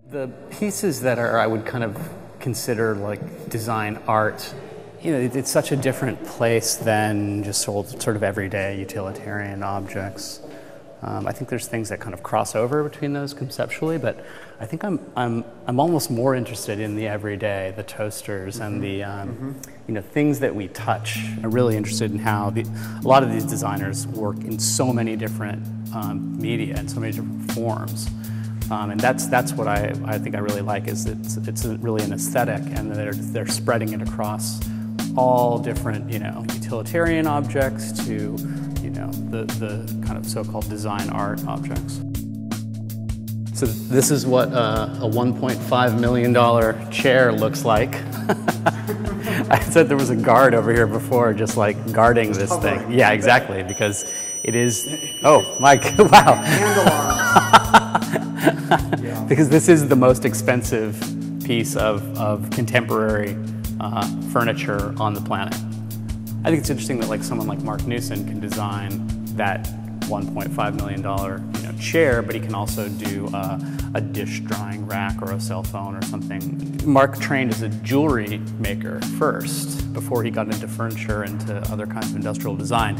The pieces that are, I would kind of consider like design art, you know, it's such a different place than just sort of everyday utilitarian objects. I think there's things that kind of cross over between those conceptually, but I think I'm almost more interested in the everyday, the toasters and the you know, things that we touch. I'm really interested in how a lot of these designers work in so many different media and so many different forms. And that's what I think I really like, is it's really an aesthetic, and they're spreading it across all different, you know, utilitarian objects to, you know, the kind of so-called design art objects. So this is what a $1.5 million chair looks like. I said there was a guard over here before, just like guarding this thing. Yeah, exactly, because it is. Oh, Mike! Wow. Because this is the most expensive piece of contemporary furniture on the planet. I think it's interesting that like someone like Marc Newson can design that $1.5 million chair, but he can also do a dish drying rack or a cell phone or something. Marc trained as a jewelry maker first, before he got into furniture and to other kinds of industrial design.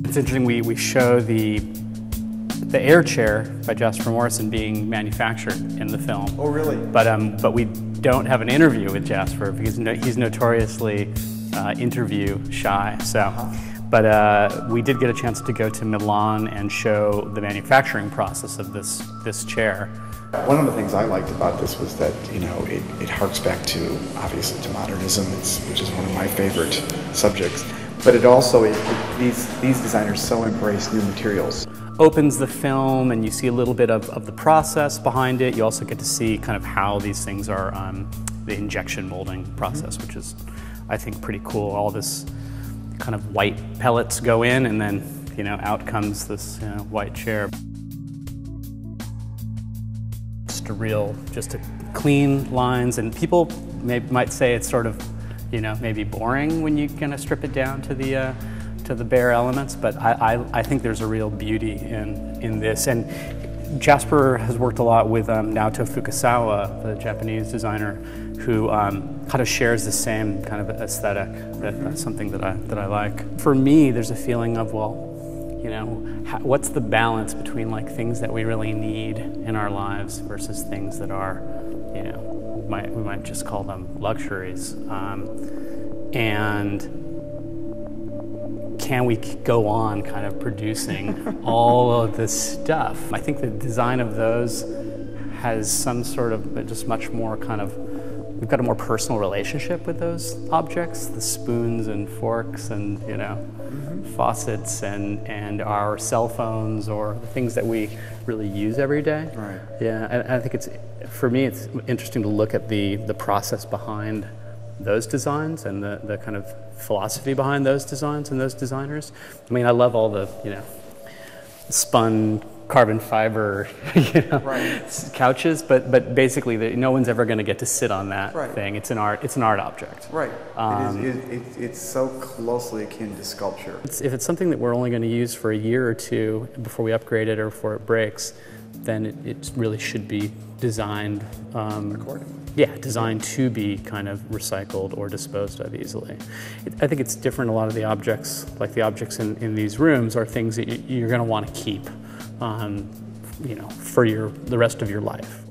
It's interesting, we show the air chair by Jasper Morrison being manufactured in the film. Oh, really? But we don't have an interview with Jasper because he's notoriously interview shy. So, but we did get a chance to go to Milan and show the manufacturing process of this chair. One of the things I liked about this was that, you know, it harks back to, obviously, to modernism, which is one of my favorite subjects. But it also, these designers so embrace new materials. Opens the film and you see a little bit of the process behind it. You also get to see kind of how these things are, the injection molding process, which is, I think, pretty cool. All this kind of white pellets go in and then, you know, out comes this white chair. Just a clean lines, and people might say it's sort of, you know, maybe boring when you kind of strip it down to the bare elements, but I think there's a real beauty in this. And Jasper has worked a lot with Naoto Fukasawa, the Japanese designer, who kind of shares the same kind of aesthetic. That's something that I like. For me, there's a feeling of, well, you know, what's the balance between like things that we really need in our lives versus things that are, you know, we might just call them luxuries, and can we go on kind of producing all of this stuff? I think the design of those has some sort of just much more kind of, we've got a more personal relationship with those objects, the spoons and forks and, you know, faucets and our cell phones, or the things that we really use every day. Right. Yeah, and I think for me, it's interesting to look at the process behind those designs and the kind of philosophy behind those designs and those designers. I mean, I love all the, you know, spun carbon fiber, you know, couches, but basically no one's ever going to get to sit on that thing. It's an art object. Right. It's so closely akin to sculpture. If it's something that we're only going to use for a year or two before we upgrade it or before it breaks, then it really should be designed accordingly. Yeah, designed to be kind of recycled or disposed of easily. I think it's different. A lot of the objects, like the objects in these rooms, are things that you're going to want to keep, you know, for the rest of your life.